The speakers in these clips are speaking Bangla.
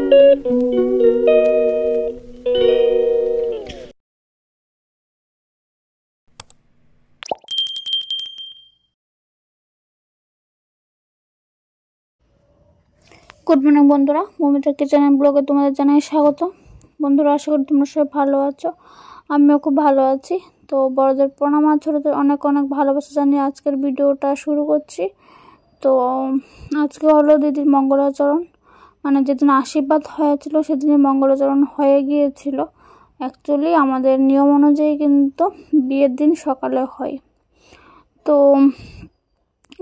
গুড মর্নিং বন্ধুরা, মমিতা কিচেন ব্লগে তোমাদের জানাই স্বাগত। বন্ধুরা, আশা করি তোমরা সবাই ভালো আছো, আমিও খুব ভালো আছি। তো বড়দের প্রণাম আর ছোটদের অনেক অনেক ভালোবাসা জানিয়ে আজকের ভিডিওটা শুরু করছি। তো আজকে হলো দিদির মঙ্গলাচরণ, মানে যেদিন আশীর্বাদ হয়েছিল সেদিনই মঙ্গলাচরণ হয়ে গিয়েছিল। অ্যাকচুয়ালি আমাদের নিয়ম অনুযায়ী কিন্তু বিয়ের দিন সকালে হয়, তো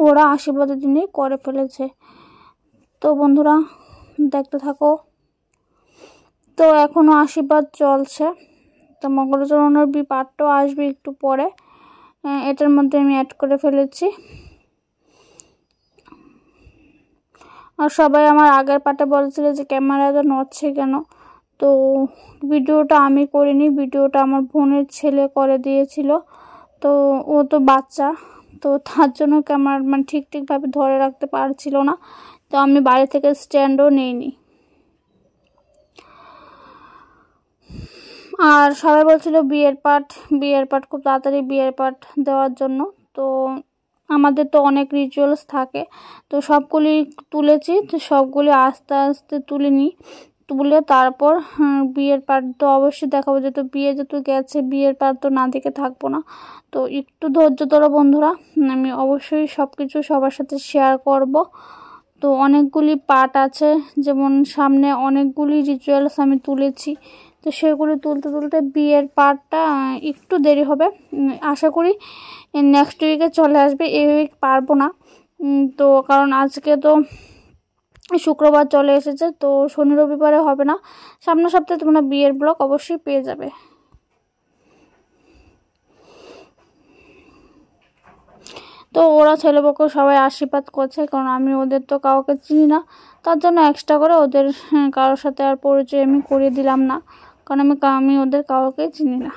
ওরা আশীর্বাদের দিনই করে ফেলেছে। তো বন্ধুরা দেখতে থাকো। তো এখনো আশীর্বাদ চলছে, তো মঙ্গলাচরণের পার্টটাও আসবে একটু পরে, এটার মধ্যে আমি অ্যাড করে ফেলেছি। আর সবাই আমার আগের পার্টে বলছিল যে ক্যামেরাটা নড়ছে কেন, তো ভিডিওটা আমি করিনি, ভিডিওটা আমার বোনের ছেলে করে দিয়েছিল। তো ও তো বাচ্চা, তো তার জন্য ক্যামেরা মানে ঠিকভাবে ধরে রাখতে পারছিল না, তো আমি বাড়ি থেকে স্ট্যান্ডও নিইনি। আর সবাই বলছিল বিয়ের পার্ট খুব তাড়াতাড়ি বিয়ের পার্ট দেওয়ার জন্য। তো আমাদের তো অনেক রিচুয়ালস থাকে, তো সবগুলি তুলেছি, তো সবগুলি আস্তে আস্তে তুলে তারপর বিয়ের পার্ট তো অবশ্যই দেখাবো, যেহেতু বিয়ে যেহেতু গেছে বিয়ের পার্ট তো না দেখে থাকবো না। তো একটু ধৈর্য ধরো বন্ধুরা, আমি অবশ্যই সব কিছু সবার সাথে শেয়ার করব। তো অনেকগুলি পার্ট আছে, যেমন সামনে অনেকগুলি রিচুয়ালস আমি তুলেছি, তো সেগুলো তুলতে বিয়ের পার্টটা একটু দেরি হবে। আশা করি নেক্সট উইকে চলে আসবে, এই উইক পারবো না। তো কারণ আজকে তো শুক্রবার চলে এসেছে, তো শনি রবিবারে হবে না। সামনের সপ্তাহে তোমরা বিয়ের ব্লগ অবশ্যই পেয়ে যাবে। তো ওরা ছেলেপক্ষ সবাই আশীর্বাদ করছে, কারণ আমি ওদের তো কাউকে চিনি না, তার জন্য এক্সট্রা করে ওদের কারোর সাথে আর পরিচয় আমি করিয়ে দিলাম না, কারণ আমি ওদের কাউকে চিনি না।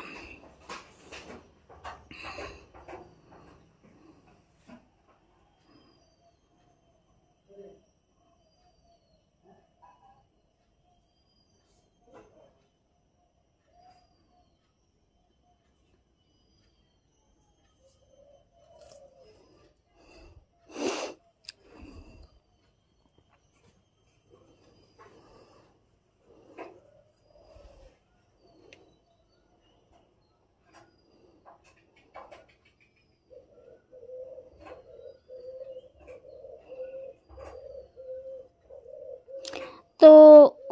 তো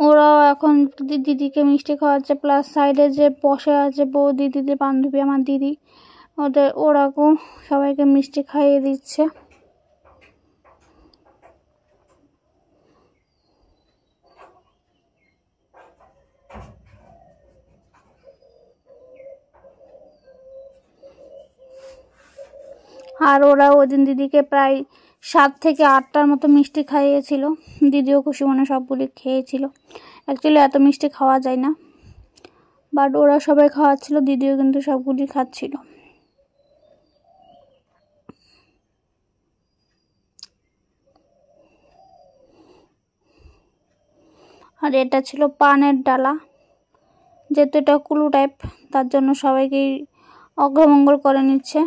ওরাও এখন দিদিকে মিষ্টি খাওয়াচ্ছে, প্লাস সাইডে যে বসে আছে বৌদি, দিদির বান্ধবী আমার দিদি, ওরাও সবাইকে মিষ্টি খাইয়ে দিচ্ছে। আর ওরা ওই দিন দিদিকে প্রায় 7 থেকে 8টার মতো মিষ্টি খাইয়েছিল, দিদিও খুশি মনে সবগুলি খেয়েছিল। অ্যাকচুয়ালি এত মিষ্টি খাওয়া যায় না, বাট ওরা সবাই খাওয়াচ্ছিল, দিদিও কিন্তু সবগুলি খাচ্ছিল। আর এটা ছিল পানের ডালা, যেহেতু এটা কুলু টাইপ, তার জন্য সবাইকেই অগ্রমঙ্গল করে নিচ্ছে।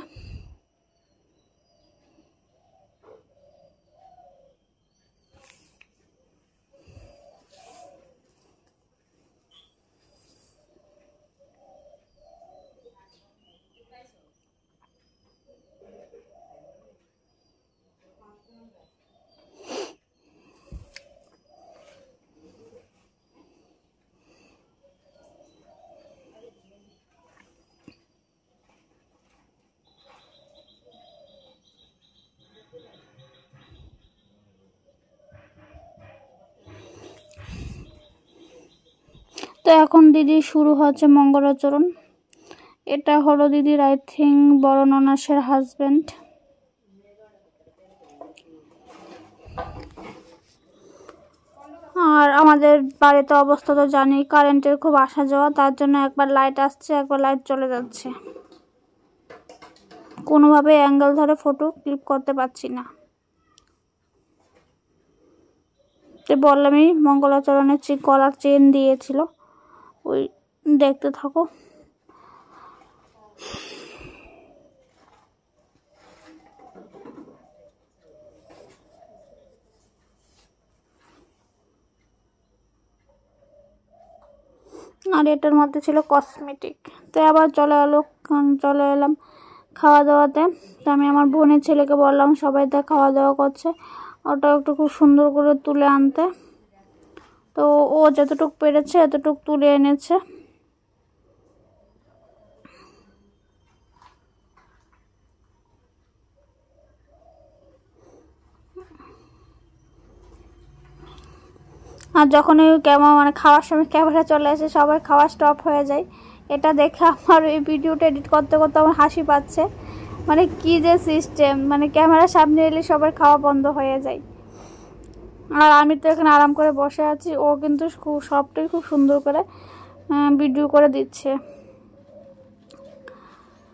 তো এখন দিদি শুরু হচ্ছে মঙ্গলাচরণ। এটা হলো দিদির আই থিঙ্ক বড় ননাসের হাজবেন্ড। আর আমাদের বাড়িতে অবস্থা তো জানি, কারেন্টের খুব আসা যাওয়া, তার জন্য একবার লাইট আসছে একবার লাইট চলে যাচ্ছে, কোনোভাবে অ্যাঙ্গেল ধরে ফটো ক্লিক করতে পারছি না। তো বললামই মঙ্গলাচরণের গলার চেন দিয়েছিল, ওই দেখতে থাকো। আর এটার মধ্যে ছিল কসমেটিক। তো আবার চলে এলাম খাওয়া দাওয়াতে। তো আমি আমার বোনের ছেলেকে বললাম সবাই তো খাওয়া দাওয়া করছে, ওটা একটু খুব সুন্দর করে তুলে আনতে। তো ও যতটুকু পেরেছে এতটুকু তুলে এনেছে। আর যখন ওই মানে খাওয়ার সময় ক্যামেরা চলে আসে সবার খাওয়া স্টপ হয়ে যায়। এটা দেখে আমার এই ভিডিওটা এডিট করতে করতে আমার হাসি পাচ্ছে। মানে কি যে সিস্টেম, মানে ক্যামেরার সামনে এলে সবার খাওয়া বন্ধ হয়ে যায়। আর আমি তো এখানে আরাম করে বসে আছি, ও কিন্তু সবটাই খুব সুন্দর করে ভিডিও করে দিচ্ছে।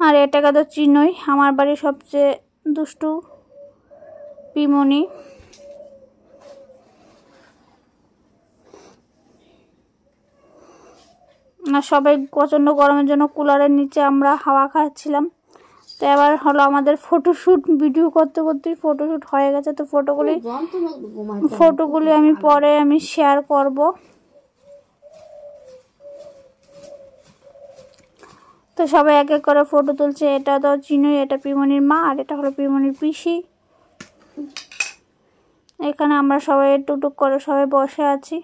আর এটাকে তো চিনোই, আমার বাড়ির সবচেয়ে দুষ্টু পিমনি। আর সবাই প্রচণ্ড গরমের জন্য কুলারের নিচে আমরা হাওয়া খাচ্ছিলাম। তো এবার হলো আমাদের ফটোশ্যুট, ভিডিও করতে করতেই ফটোশ্যুট হয়ে গেছে। তো ফটোগুলি আমি পরে শেয়ার করব। তো সবাই এক এক করে ফটো তুলছে। এটা তো চিনোই, এটা পিমনির মা, আর এটা হলো পিমনির পিসি। এখানে আমরা সবাই টুকটুক করে সবাই বসে আছি।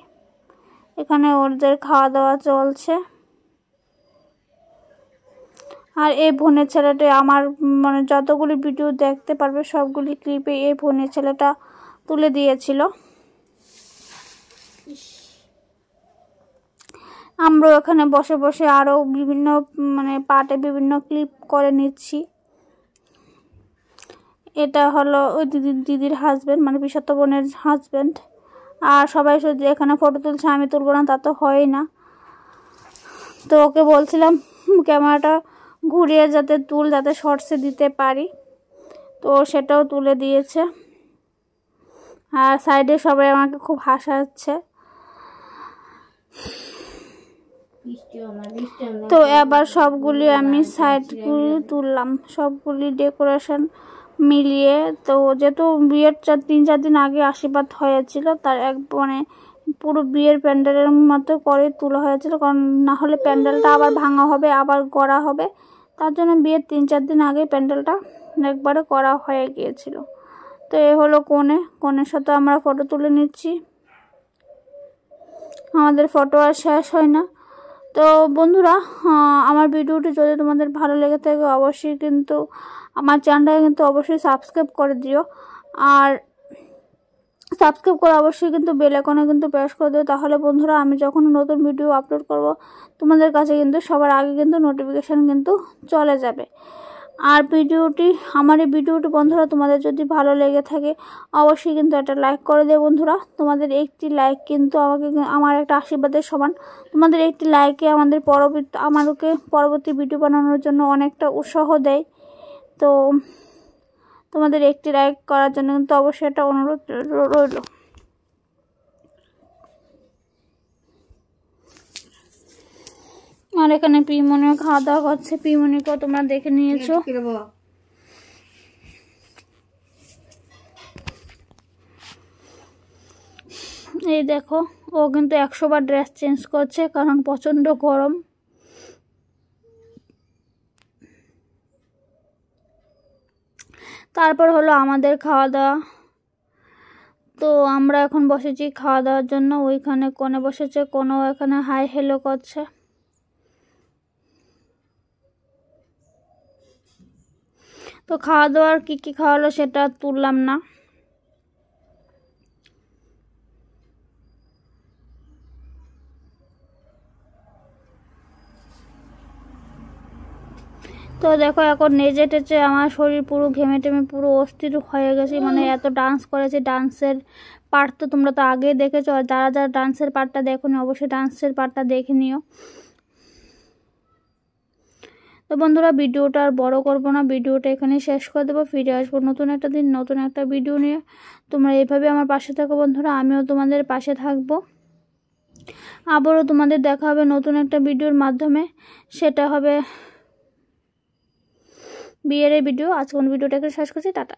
এখানে ওদের খাওয়া দাওয়া চলছে। আর এই বোনের ছেলেটা আমার মানে যতগুলি ভিডিও দেখতে পারবে সবগুলি ক্লিপে এই বোনের ছেলেটা তুলে দিয়েছিল। আমরা এখানে বসে বসে আরও বিভিন্ন মানে পার্টে বিভিন্ন ক্লিপ করে নিচ্ছি। এটা হলো ওই দিদির হাজব্যান্ড, মানে পিসত্ত বোনের হাজব্যান্ড। আর সবাই শুধু এখানে ফটো তুলছে, আমি তুলবো না তা তো হয় না। তো ওকে বলছিলাম ক্যামেরাটা ঘুরিয়ে যাতে শর্টসে দিতে পারি, তো সেটাও তুলে দিয়েছে। আর সাইডে সবাই আমাকে খুব হাসাচ্ছে। তো এবার সবগুলি আমি সাইডগুলি তুললাম, সবগুলি ডেকোরেশন মিলিয়ে। তো যেহেতু বিয়ের 3-4 দিন আগে আশীর্বাদ হয়েছিল, তার মানে পুরো বিয়ের প্যান্ডেলের মতো করে তোলা হয়েছিল, কারণ না হলে প্যান্ডেলটা আবার ভাঙা হবে, আবার গড়া হবে। তার জন্য বিয়ের 3-4 দিন আগে প্যান্ডেলটা একবারে করা হয়ে গিয়েছিল। তো এ হলো কনের সাথে আমরা ফটো তুলে নিচ্ছি। আমাদের ফটো আর শেষ হয় না। তো বন্ধুরা, আমার ভিডিওটি যদি তোমাদের ভালো লেগে থাকে অবশ্যই কিন্তু আমার চ্যানেলটাকে কিন্তু অবশ্যই সাবস্ক্রাইব করে দিও। আর সাবস্ক্রাইব করে অবশ্যই কিন্তু বেল আইকনে কিন্তু প্রেস করে দিও, তাহলে বন্ধুরা আমি যখন নতুন ভিডিও আপলোড করব তোমাদের কাছে কিন্তু সবার আগে কিন্তু নোটিফিকেশান কিন্তু চলে যাবে। আর আমার এই ভিডিওটি বন্ধুরা তোমাদের যদি ভালো লেগে থাকে অবশ্যই কিন্তু একটা লাইক করে দেবে বন্ধুরা। তোমাদের একটি লাইক কিন্তু আমার একটা আশীর্বাদের সমান। তোমাদের একটি লাইকে আমাদেরকে পরবর্তী ভিডিও বানানোর জন্য অনেকটা উৎসাহ দেয়। তো তোমাদের একটি লাইক করার জন্য কিন্তু অবশ্যই একটা অনুরোধ রইল। আর এখানে পিমনিও খাওয়া দাওয়া করছে, পিমনিকেও তোমরা দেখে নিয়েছো। এই দেখো, ও কিন্তু 100 বার ড্রেস চেঞ্জ করছে কারণ প্রচন্ড গরম। তারপর হলো আমাদের খাওয়া দাওয়া। তো আমরা এখন বসেছি খাওয়া দাওয়ার জন্য। ওইখানে কোণে বসেছে, কোনও এখানে হাই হেলো করছে। তো খাওয়া দাওয়ার কি খাওয়ালো সেটা তুললাম না। তো দেখো এখন নেচে টেচে আমার শরীর পুরো ঘেমে টেমে পুরো অস্থির হয়ে গেছে। মানে এত ডান্স করেছে, ডান্সের পার্ট তো তোমরা তো আগেই দেখেছো। আর যারা যারা ডান্সের পার্টটা দেখোনি অবশ্যই ডান্সের পার্টটা দেখে নিও। তো বন্ধুরা ভিডিওটা আর বড় করব না, ভিডিওটা এখানে শেষ করে দেবো। ফিরে আসবো নতুন একটা দিন নতুন একটা ভিডিও নিয়ে। তোমরা এইভাবে আমার পাশে থাকো বন্ধুরা, আমিও তোমাদের পাশে থাকবো। আবারও তোমাদের দেখা হবে নতুন একটা ভিডিওর মাধ্যমে, সেটা হবে বিয়ের ভিডিও। আজকের ভিডিওটাকে শেষ করছি, টাটা।